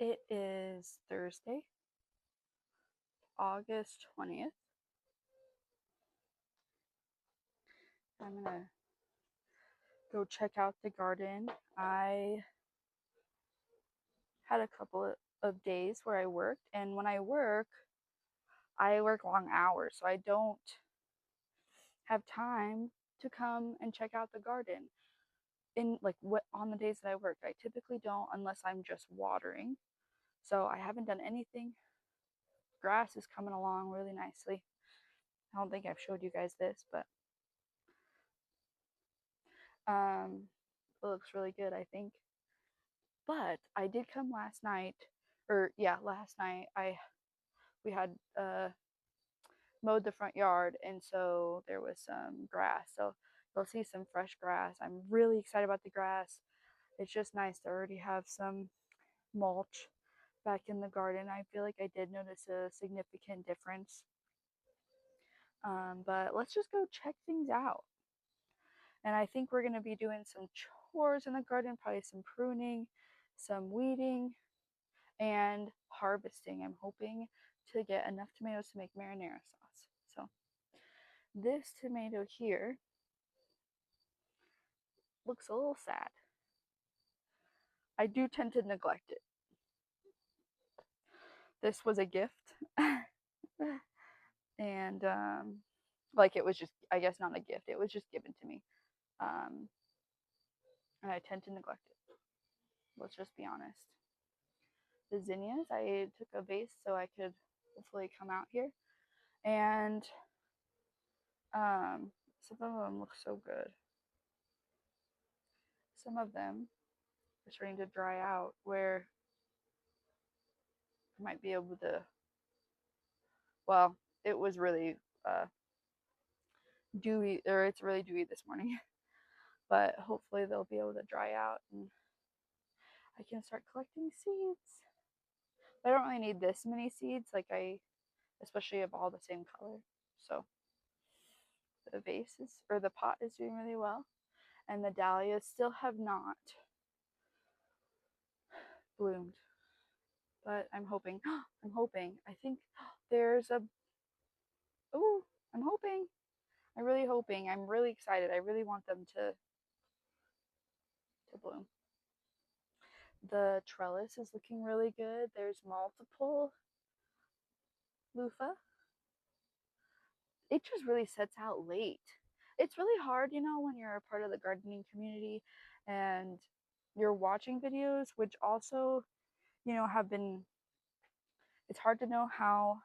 It is Thursday, August 20th. I'm gonna go check out the garden. I had a couple of days where I worked, and when I work long hours, so I don't have time to come and check out the garden. In like what on the days that I work, I typically don't unless I'm just watering. So I haven't done anything. Grass is coming along really nicely. I don't think I've showed you guys this, but it looks really good, I think. But I did come last night, last night we had mowed the front yard, and so there was some grass. So you'll see some fresh grass. I'm really excited about the grass. It's just nice to already have some mulch back in the garden. I feel like I did notice a significant difference. But let's just go check things out. And I think we're going to be doing some chores in the garden, probably some pruning, some weeding, and harvesting. I'm hoping to get enough tomatoes to make marinara sauce. So this tomato here looks a little sad. I do tend to neglect it. This was a gift. And like it was just, I guess not a gift, it was just given to me. And I tend to neglect it. Let's just be honest. The zinnias, I took a vase so I could hopefully come out here. And some of them look so good. Some of them are starting to dry out where I might be able to, well, it was really dewy, or it's really dewy this morning. But hopefully they'll be able to dry out and I can start collecting seeds. I don't really need this many seeds, especially of all the same color. So the vase is, or the pot is doing really well. And the dahlias still have not bloomed. But I'm hoping, I think there's a, oh, I'm really hoping, I'm really excited. I really want them to bloom. The trellis is looking really good. There's multiple loofah. It just really sets out late. It's really hard, when you're a part of the gardening community and you're watching videos, which also, have been, it's hard to know how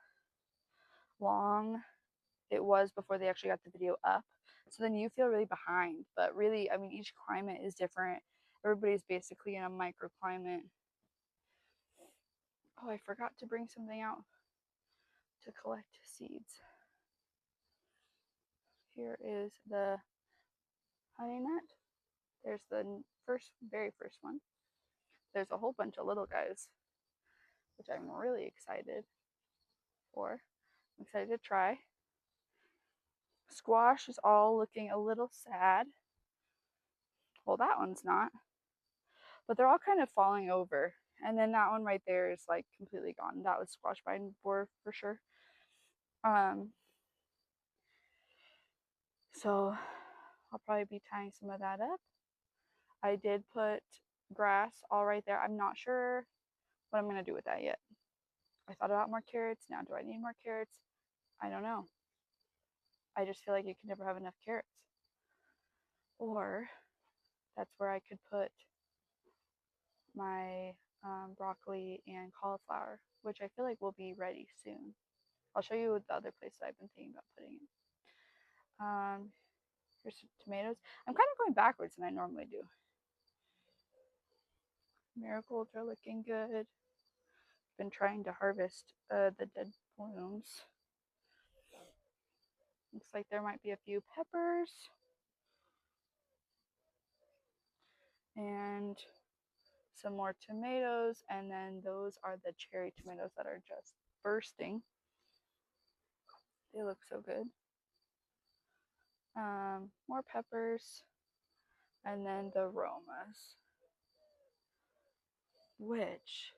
long it was before they actually got the video up. So then you feel really behind. But really, I mean, each climate is different. Everybody's basically in a microclimate. Oh, I forgot to bring something out to collect seeds. Here is the honey nut. There's the very first one. There's a whole bunch of little guys, which I'm really excited for. I'm excited to try. Squash is all looking a little sad. Well, that one's not. But they're all kind of falling over. And then that one right there is like completely gone. That was squash vine borer for sure. So I'll probably be tying some of that up. I did put grass all right there. I'm not sure what I'm going to do with that yet. I thought about more carrots. Now, do I need more carrots? I don't know. I just feel like you can never have enough carrots. Or that's where I could put my broccoli and cauliflower, which I feel like will be ready soon. I'll show you the other place that I've been thinking about putting it. Here's some tomatoes. I'm kind of going backwards than I normally do. Marigolds are looking good. Been trying to harvest the dead blooms. Looks like there might be a few peppers. And some more tomatoes, and then those are the cherry tomatoes that are just bursting. They look so good. More peppers, and then the aromas, which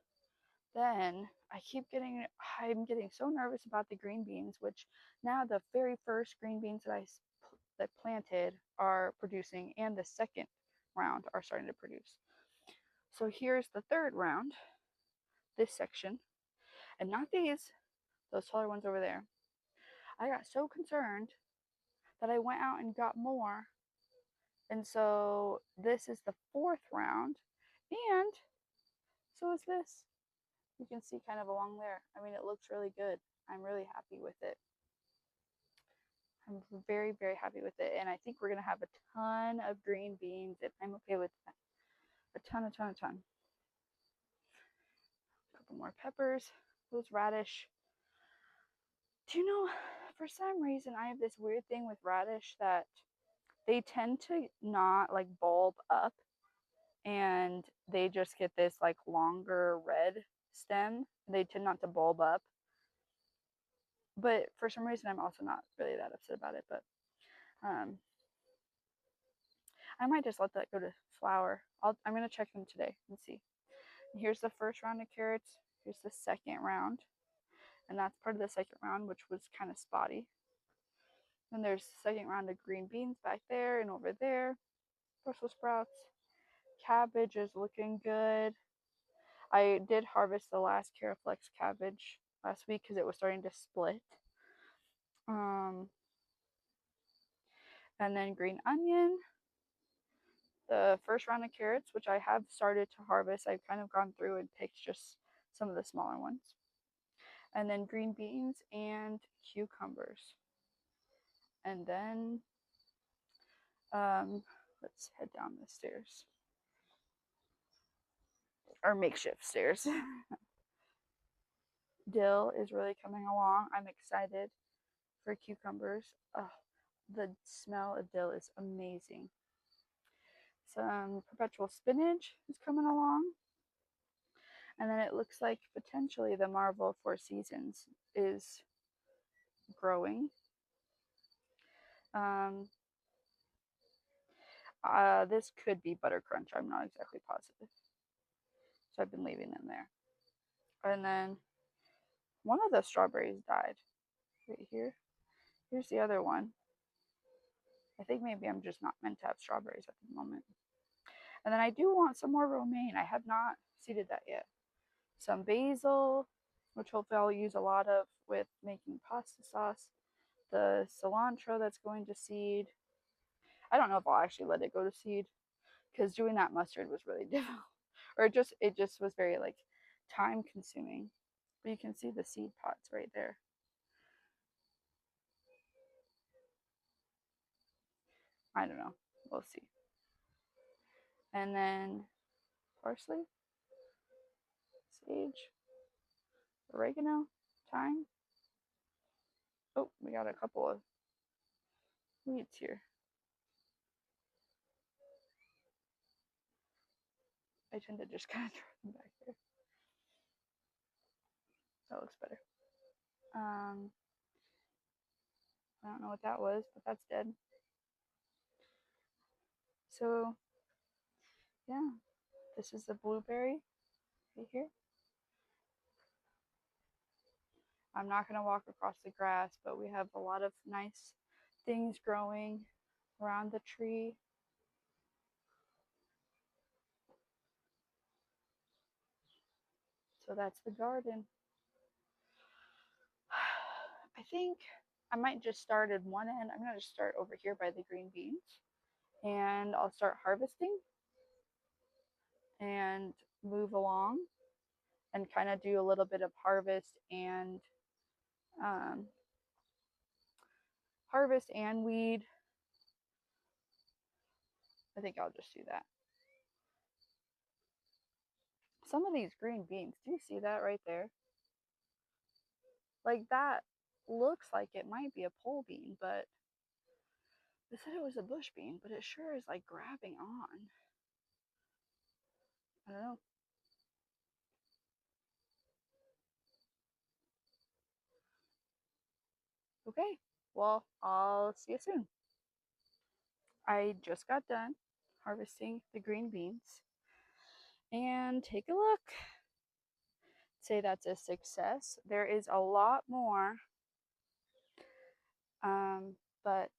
then I'm getting so nervous about the green beans, which now the very first green beans that planted are producing, and the second round are starting to produce. So here's the third round, this section, and not those taller ones over there. I got so concerned that I went out and got more. And so this is the fourth round, and so is this. You can see kind of along there. I mean, it looks really good. I'm really happy with it. I'm very, very happy with it. And I think we're going to have a ton of green beans, and I'm okay with that. A ton. A couple more peppers. Those radish. Do you know, for some reason, I have this weird thing with radish that they tend to not like bulb up, and they just get this like longer red stem. They tend not to bulb up. But for some reason, I'm also not really that upset about it. But I might just let that go to flower. I'm going to check them today and see. And here's the first round of carrots. Here's the second round. And that's part of the second round, which was kind of spotty. Then there's the second round of green beans back there and over there. Brussels sprouts. Cabbage is looking good. I did harvest the last Caraflex cabbage last week because it was starting to split. And then green onion. The first round of carrots, which I have started to harvest. I've kind of gone through and picked just some of the smaller ones. And then green beans and cucumbers. And then let's head down the stairs. Or makeshift stairs. Dill is really coming along. I'm excited for cucumbers. Oh, the smell of dill is amazing. Some perpetual spinach is coming along. And then it looks like potentially the Marvel Four Seasons is growing. This could be butter crunch. I'm not exactly positive. So I've been leaving them there. And then one of the strawberries died right here. Here's the other one. I think maybe I'm just not meant to have strawberries at the moment. And then I do want some more romaine. I have not seeded that yet. Some basil, which hopefully I'll use a lot of with making pasta sauce. The cilantro that's going to seed. I don't know if I'll actually let it go to seed because doing that mustard was really difficult. Or it just was very like time consuming. But you can see the seed pods right there. I don't know. We'll see. And then parsley, sage, oregano, thyme. Oh, we got a couple of weeds here. I tend to just kind of throw them back there. That looks better. I don't know what that was, but that's dead. So, yeah, this is the blueberry right here. I'm not going to walk across the grass, but we have a lot of nice things growing around the tree. So that's the garden. I think I might just start at one end. I'm going to just start over here by the green beans, and I'll start harvesting and move along and kind of do a little bit of harvest and weed. I think I'll just do that. Some of these green beans, do you see that right there? Like that looks like it might be a pole bean, but they said it was a bush bean, but it sure is like grabbing on. I don't know. Okay, well, I'll see you soon. I just got done harvesting the green beans, and take a look. say that's a success. There is a lot more, but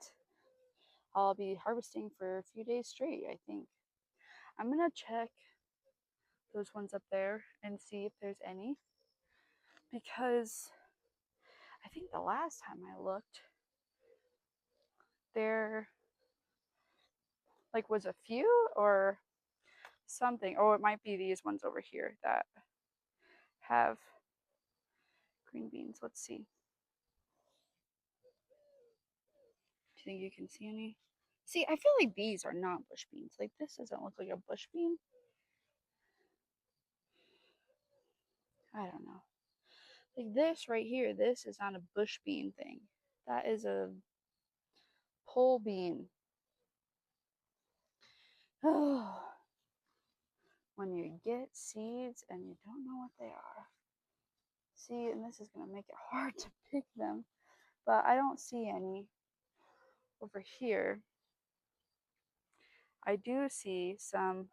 I'll be harvesting for a few days straight, I think. I'm gonna check those ones up there and see if there's any, because I think the last time I looked, there like was a few or something. Oh, it might be these ones over here that have green beans. Let's see. Do you think you can see any? See, I feel like these are not bush beans. Like this doesn't look like a bush bean. I don't know. Like this right here, this is not a bush bean thing. That is a pole bean. Oh, when you get seeds and you don't know what they are. See, and this is going to make it hard to pick them, but I don't see any over here. I do see some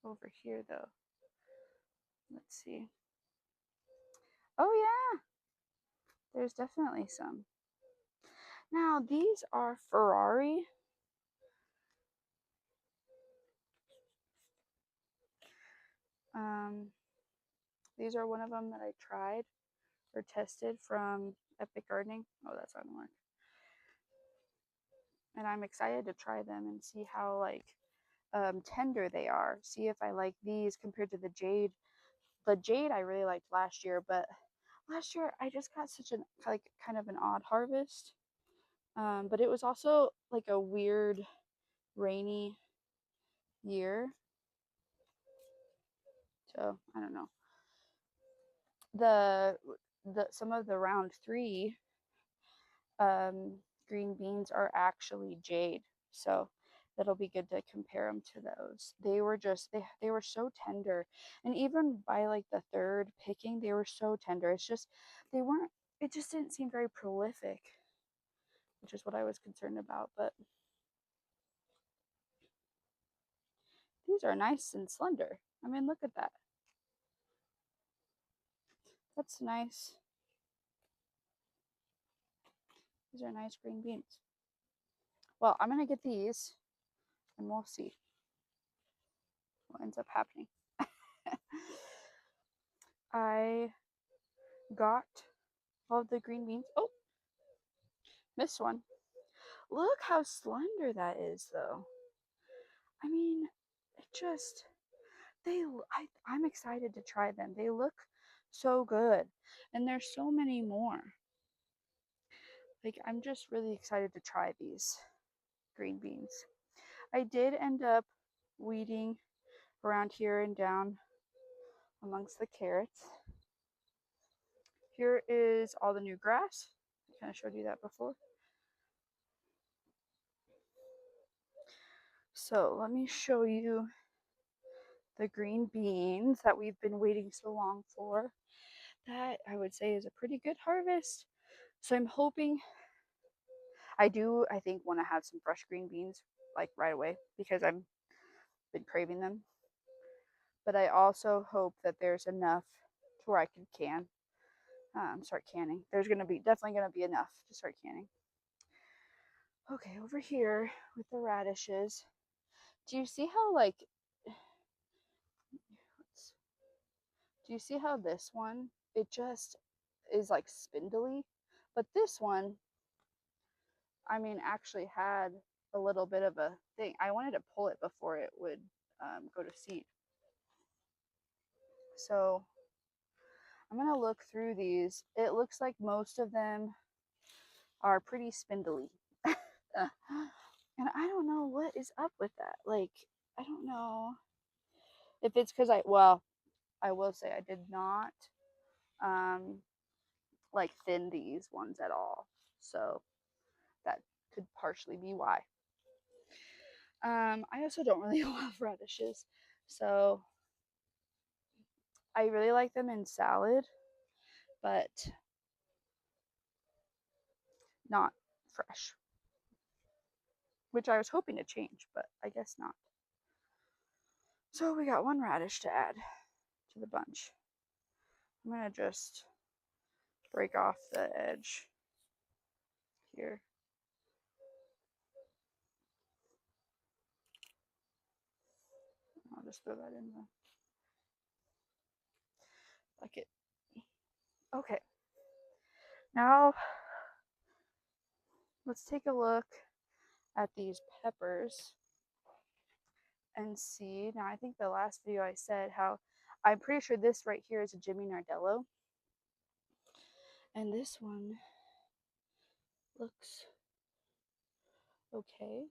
over here though. Let's see. Oh yeah, there's definitely some. Now these are Ferrari. These are one of them that I tried or tested from Epic Gardening. Oh, that's not gonna work. And I'm excited to try them and see how like tender they are. See if I like these compared to the jade. The jade I really liked last year, but last year I just got such an like kind of an odd harvest. But it was also like a weird rainy year. So I don't know. The some of the round 3 green beans are actually jade, so that'll be good to compare them to those. They were just they were so tender, and even by like the third picking they were so tender. It's just they weren't, it just didn't seem very prolific, which is what I was concerned about. But these are nice and slender. I mean, look at that. That's nice. These are nice green beans. Well, I'm gonna get these and we'll see what ends up happening. I got all of the green beans. Oh, missed one. Look how slender that is, though. I mean, it just I'm excited to try them. They look so good, and there's so many more. Like I'm just really excited to try these green beans. I did end up weeding around here and down amongst the carrots. Here is all the new grass. I kind of showed you that before. So let me show you the green beans that we've been waiting so long for. That I would say is a pretty good harvest. So I'm hoping, I think want to have some fresh green beans like right away because I've been craving them. But I also hope that there's enough to where I can start canning. There's definitely gonna be enough to start canning. Okay, over here with the radishes. Do you see how like do you see how this one, it just is like spindly, but this one, I mean, actually had a little bit of a thing. I wanted to pull it before it would go to seed. So I'm gonna look through these. It looks like most of them are pretty spindly. And I don't know what is up with that. Like, I don't know if it's because I will say I did not like thin these ones at all. So that could partially be why. I also don't really love radishes. So I really like them in salad, but not fresh, which I was hoping to change, but I guess not. So we got one radish to add to to the bunch. I'm going to just break off the edge here. I'll just throw that in the bucket. Okay. Now, let's take a look at these peppers and see. Now, I think the last video I said how I'm pretty sure this right here is a Jimmy Nardello. And this one looks okay.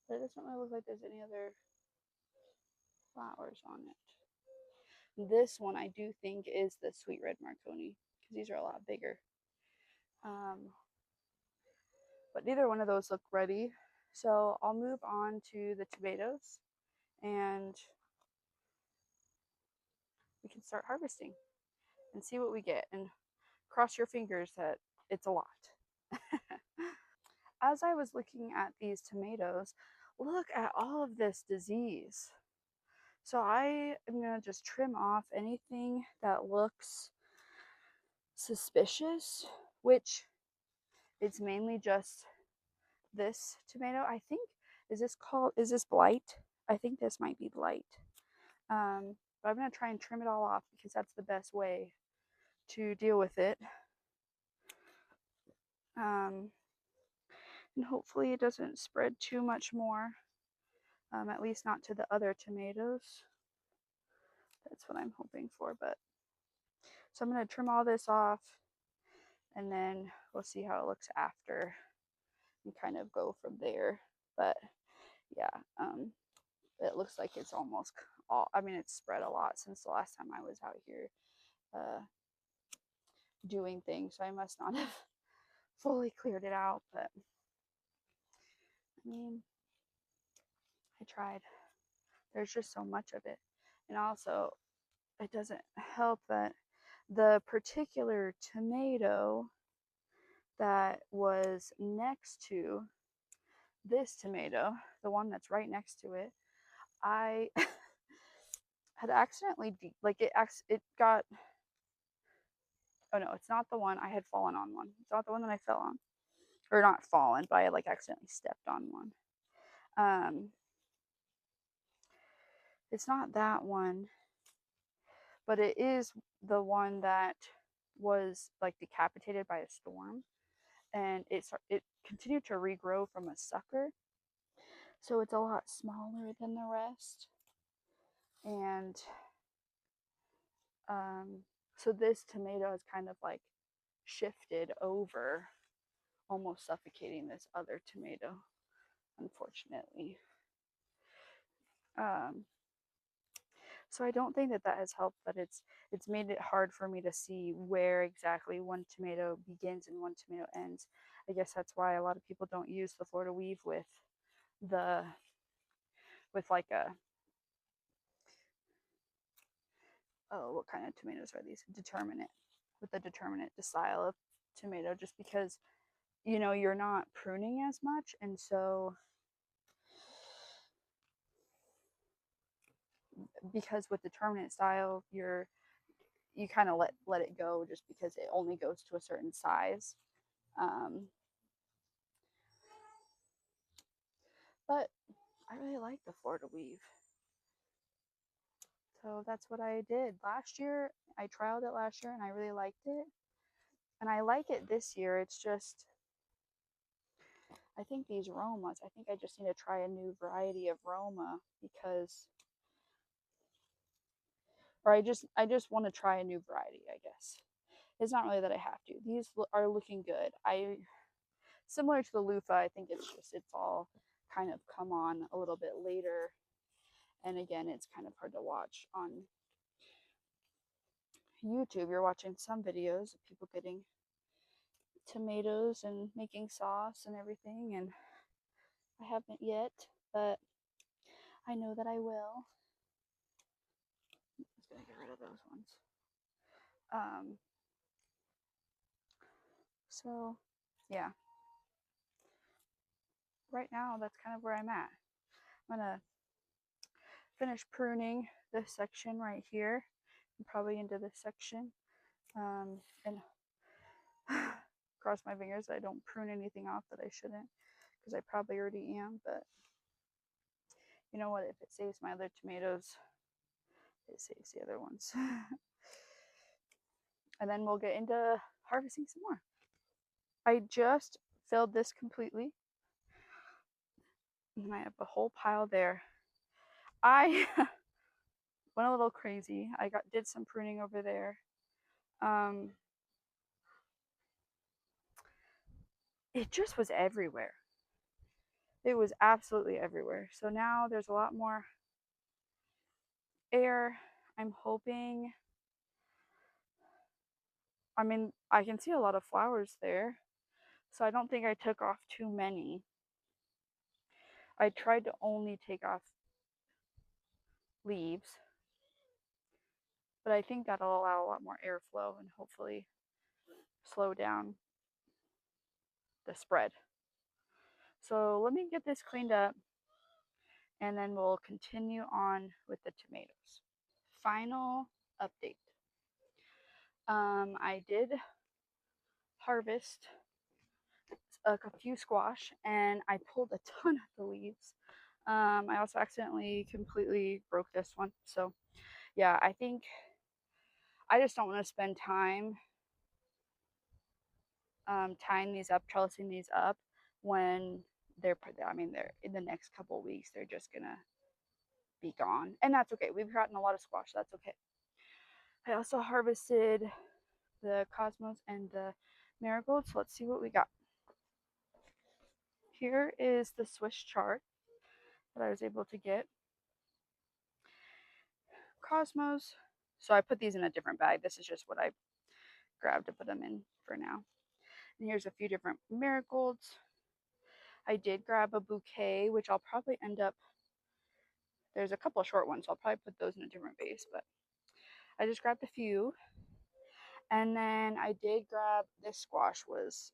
But it doesn't really look like there's any other flowers on it. This one I do think is the sweet red Marconi because these are a lot bigger. But neither one of those look ready. So I'll move on to the tomatoes and we can start harvesting and see what we get. And cross your fingers that it's a lot. As I was looking at these tomatoes, look at all of this disease. So I am going to just trim off anything that looks suspicious, which it's mainly just this tomato. I think, is this blight? I think this might be blight. But I'm going to try and trim it all off because that's the best way to deal with it. And hopefully it doesn't spread too much more, at least not to the other tomatoes. That's what I'm hoping for. But so I'm going to trim all this off and then we'll see how it looks after and kind of go from there. But yeah, it looks like it's almost all, I mean, it's spread a lot since the last time I was out here doing things, so I must not have fully cleared it out, but I mean, I tried. There's just so much of it. And also, it doesn't help that the particular tomato that was next to this tomato, the one that's right next to it, I had accidentally, it got, oh no, it's not the one, I had fallen on one. It's not the one that I fell on. Or not fallen, but I had like accidentally stepped on one. It's not that one, but it is the one that was like decapitated by a storm, and it continued to regrow from a sucker, so it's a lot smaller than the rest. And so this tomato is kind of like shifted over, almost suffocating this other tomato, unfortunately. So I don't think that that has helped, but it's made it hard for me to see where exactly one tomato begins and one tomato ends. I guess that's why a lot of people don't use the Florida weave with like a, oh, what kind of tomatoes are these? Determinate, with the determinate style of tomato, just because, you know, you're not pruning as much, and so because with determinate style you kind of let it go just because it only goes to a certain size. But I really like the Florida weave, so that's what I did last year. I trialed it last year and I really liked it, and I like it this year. It's just, I think these Romas, I think I just need to try a new variety of Roma, because, or I just want to try a new variety, I guess. It's not really that I have to. These are looking good. Similar to the loofah, I think it's all kind of come on a little bit later. And again, it's kind of hard to watch on YouTube. You're watching some videos of people getting tomatoes and making sauce and everything, and I haven't yet, but I know that I will. I'm just gonna get rid of those ones. So yeah, right now that's kind of where I'm at. I'm gonna finish pruning this section right here, and probably into this section, and cross my fingers I don't prune anything off that I shouldn't, because I probably already am, but you know what, if it saves my other tomatoes, it saves the other ones. And then we'll get into harvesting some more. I just filled this completely, and I have a whole pile there. I went a little crazy. I did some pruning over there. It just was everywhere. It was absolutely everywhere. So now there's a lot more air. I'm hoping, I mean, I can see a lot of flowers there, so I don't think I took off too many. I tried to only take off leaves, but I think that'll allow a lot more airflow and hopefully slow down the spread. So let me get this cleaned up, and then we'll continue on with the tomatoes. Final update. I did harvest a few squash, and I pulled a ton of the leaves. I also accidentally completely broke this one. So yeah, I think I just don't want to spend time tying these up, trellising these up when they're in the next couple weeks, they're just gonna be gone. And that's okay. We've gotten a lot of squash. That's okay. I also harvested the cosmos and the marigolds. So let's see what we got. Here is the Swiss chart that I was able to get. Cosmos. So I put these in a different bag. This is just what I grabbed to put them in for now. And here's a few different marigolds. I did grab a bouquet, which I'll probably end up, there's a couple of short ones, so I'll probably put those in a different vase, but I just grabbed a few. And then I did grab, this squash was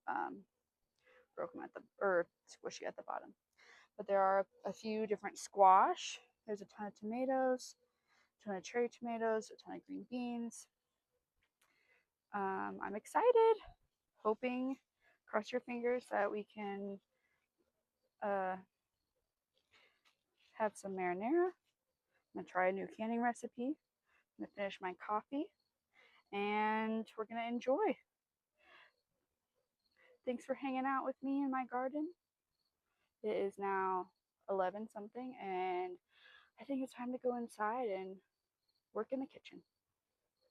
broken at the, or squishy at the bottom. But there are a few different squash. There's a ton of tomatoes, a ton of cherry tomatoes, a ton of green beans. I'm excited, hoping, cross your fingers, that we can have some marinara. I'm gonna try a new canning recipe. I'm gonna finish my coffee, and we're gonna enjoy. Thanks for hanging out with me in my garden. It is now 11 something, and I think it's time to go inside and work in the kitchen.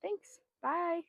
Thanks. Bye.